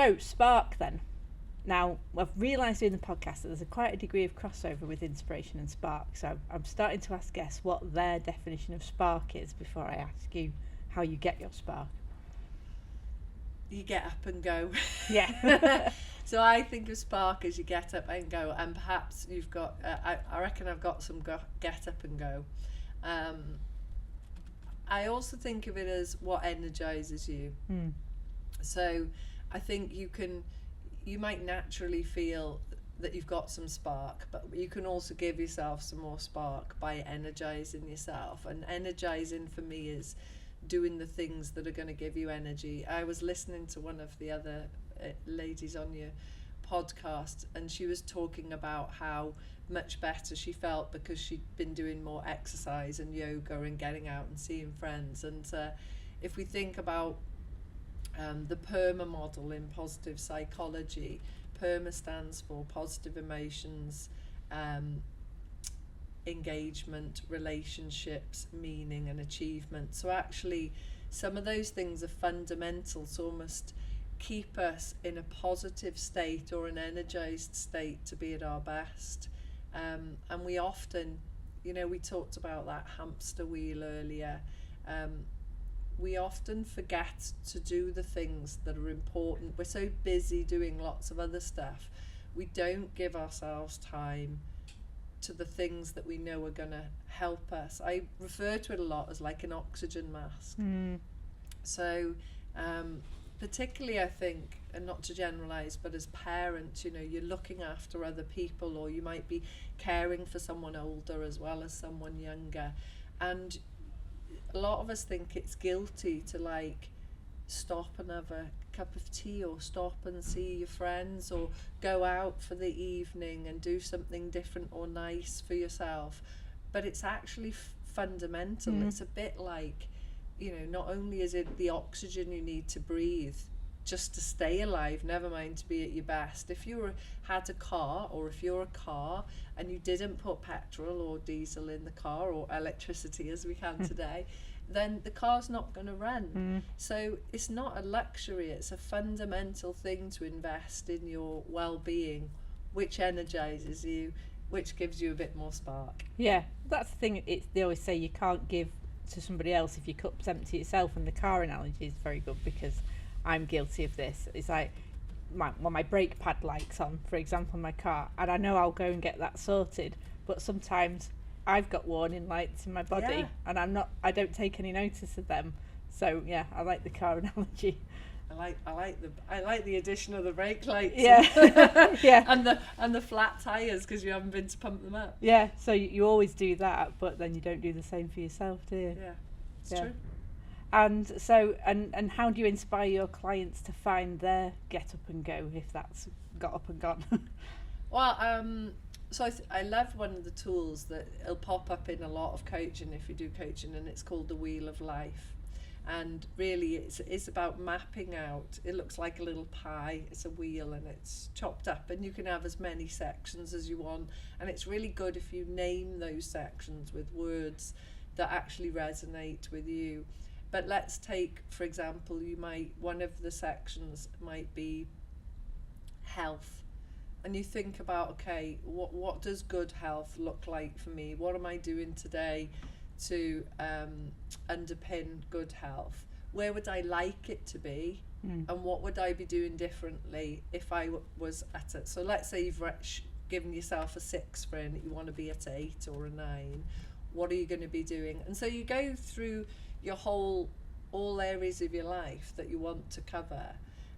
So, spark then. Now, I've realised doing the podcast that there's quite a degree of crossover with inspiration and spark. So I'm starting to ask guests what their definition of spark is before I ask you how you get your spark. You get up and go. Yeah. So I think of spark as you get up and go, and perhaps you've got, I reckon I've got some get up and go. I also think of it as what energizes you. So I think you might naturally feel that you've got some spark, but you can also give yourself some more spark by energizing yourself. And energizing for me is doing the things that are going to give you energy. I was listening to one of the other ladies on your podcast, and she was talking about how much better she felt because she'd been doing more exercise and yoga and getting out and seeing friends. And if we think about the PERMA model in positive psychology, PERMA stands for positive emotions, engagement, relationships, meaning and achievement. So actually some of those things are fundamental to almost keep us in a positive state or an energized state to be at our best. And we often, we talked about that hamster wheel earlier. We often forget to do the things that are important. We're so busy doing lots of other stuff. We don't give ourselves time to the things that we know are going to help us. I refer to it a lot as like an oxygen mask. So particularly I think, and not to generalize, but as parents, you're looking after other people, or you might be caring for someone older as well as someone younger, and a lot of us think it's guilty to like stop and have a cup of tea, or stop and see your friends, or go out for the evening and do something different or nice for yourself. But it's actually fundamental. It's a bit like, not only is it the oxygen you need to breathe just to stay alive, never mind to be at your best. If you had a car, or if you're a car and you didn't put petrol or diesel in the car, or electricity as we can today, then the car's not going to run. So it's not a luxury, it's a fundamental thing to invest in your well-being, which energizes you, which gives you a bit more spark. Yeah, that's the thing. They always say you can't give to somebody else if your cup's empty yourself, and the car analogy is very good because I'm guilty of this. It's like my brake pad light's on, for example, in my car, and I know I'll go and get that sorted, but sometimes I've got warning lights in my body, and I don't take any notice of them. So yeah, I like the car analogy. I like the addition of the brake lights. Yeah. Yeah. and the flat tires because you haven't been to pump them up. Yeah. So you always do that, but then you don't do the same for yourself, do you? Yeah, it's true. And so, and how do you inspire your clients to find their get up and go if that's got up and gone? Well, so I love one of the tools that it'll pop up in a lot of coaching if you do coaching, and it's called the Wheel of Life. And really it's about mapping out. It looks like a little pie. It's a wheel and it's chopped up, and you can have as many sections as you want, and it's really good if you name those sections with words that actually resonate with you. But let's take, for example, one of the sections might be health, and you think about, okay, what does good health look like for me? What am I doing today to underpin good health? Where would I like it to be, and what would I be doing differently if I was at it? So let's say you've given yourself a 6 for it, you want to be at 8 or a 9. What are you going to be doing? And so you go through your all areas of your life that you want to cover,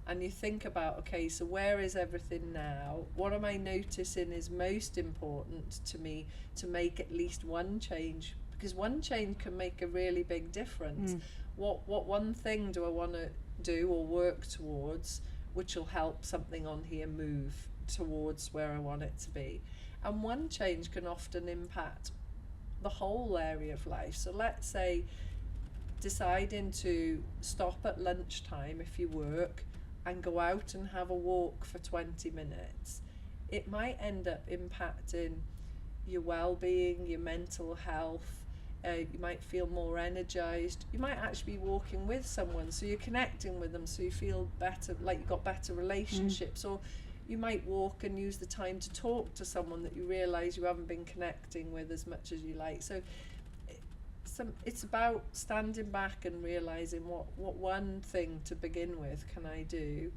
and you think about, okay, so where is everything now? What am I noticing is most important to me to make at least one change? Because one change can make a really big difference. What one thing do I want to do or work towards, which will help something on here move towards where I want it to be? And one change can often impact the whole area of life. So let's say deciding to stop at lunchtime if you work and go out and have a walk for 20 minutes. It might end up impacting your well-being, your mental health. You might feel more energized. You might actually be walking with someone, so you're connecting with them, so you feel better, like you've got better relationships. Or you might walk and use the time to talk to someone that you realize you haven't been connecting with as much as you like. So it's about standing back and realizing what one thing to begin with can I do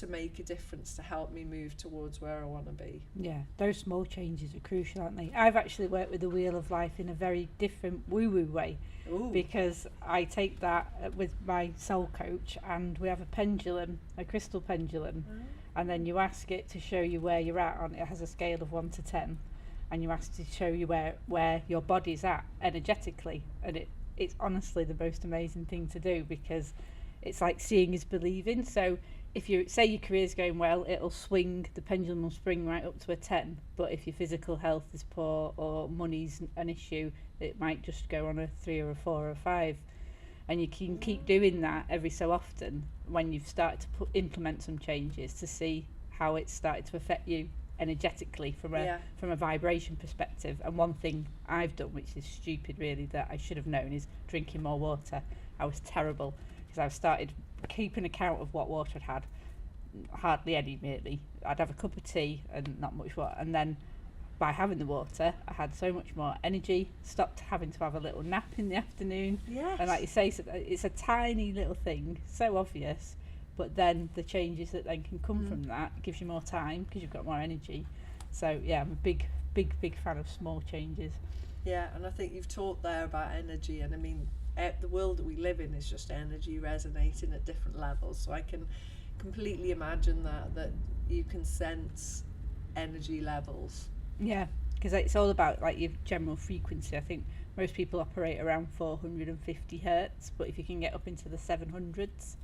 to make a difference to help me move towards where I want to be. Yeah, those small changes are crucial, aren't they? I've actually worked with the Wheel of Life in a very different woo-woo way. Ooh. Because I take that with my soul coach, and we have a pendulum, a crystal pendulum, and then you ask it to show you where you're at on it. Has a scale of 1 to 10, and you ask it to show you where your body's at energetically, and it's honestly the most amazing thing to do, because it's like seeing is believing. So if you say your career's going well, it'll swing, the pendulum will spring right up to a 10. But if your physical health is poor or money's an issue, it might just go on a 3 or a 4 or a 5. And you can keep doing that every so often when you've started to implement some changes, to see how it's started to affect you energetically from a vibration perspective. And one thing I've done, which is stupid really, that I should have known, is drinking more water. I was terrible, because I've started keeping account of what water I'd had. Hardly any, really. I'd have a cup of tea and not much water, and then by having the water I had so much more energy, stopped having to have a little nap in the afternoon. Yes. And like you say, it's a tiny little thing, so obvious, but then the changes that then can come from that gives you more time because you've got more energy. So yeah, I'm a big fan of small changes. Yeah, and I think you've talked there about energy, and I mean the world that we live in is just energy resonating at different levels, so I can completely imagine that you can sense energy levels. Yeah, because it's all about like your general frequency. I think most people operate around 450 hertz, but if you can get up into the 700s,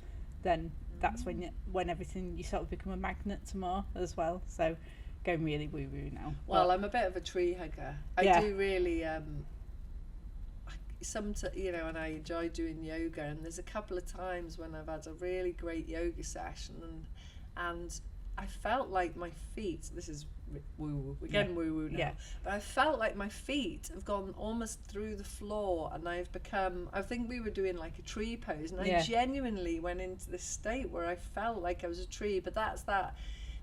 then that's when everything, you sort of become a magnet to more as well. So going really woo woo now. Well, I'm a bit of a tree hugger. I do really and I enjoy doing yoga, and there's a couple of times when I've had a really great yoga session and I felt like my feet, this is woo-woo, we're getting woo-woo now, but I felt like my feet have gone almost through the floor, and I think we were doing like a tree pose, and I genuinely went into this state where I felt like I was a tree, but that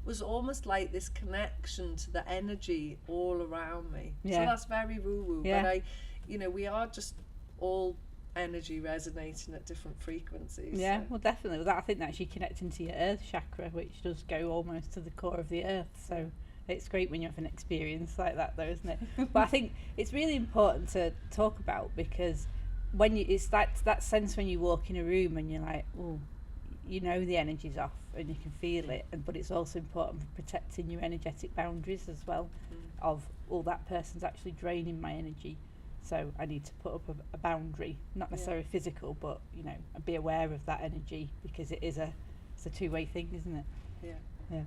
was almost like this connection to the energy all around me. So that's very woo-woo, but we are just all energy resonating at different frequencies. Yeah, well definitely. I think that's you connecting to your earth chakra, which does go almost to the core of the earth. So it's great when you have an experience like that though, isn't it? But I think it's really important to talk about, because when it's that sense when you walk in a room and you're like, oh, you know the energy's off and you can feel it, but it's also important for protecting your energetic boundaries as well, of, oh, that person's actually draining my energy. So I need to put up a boundary, not necessarily physical, but be aware of that energy, because it's a two-way thing, isn't it? Yeah. Yeah.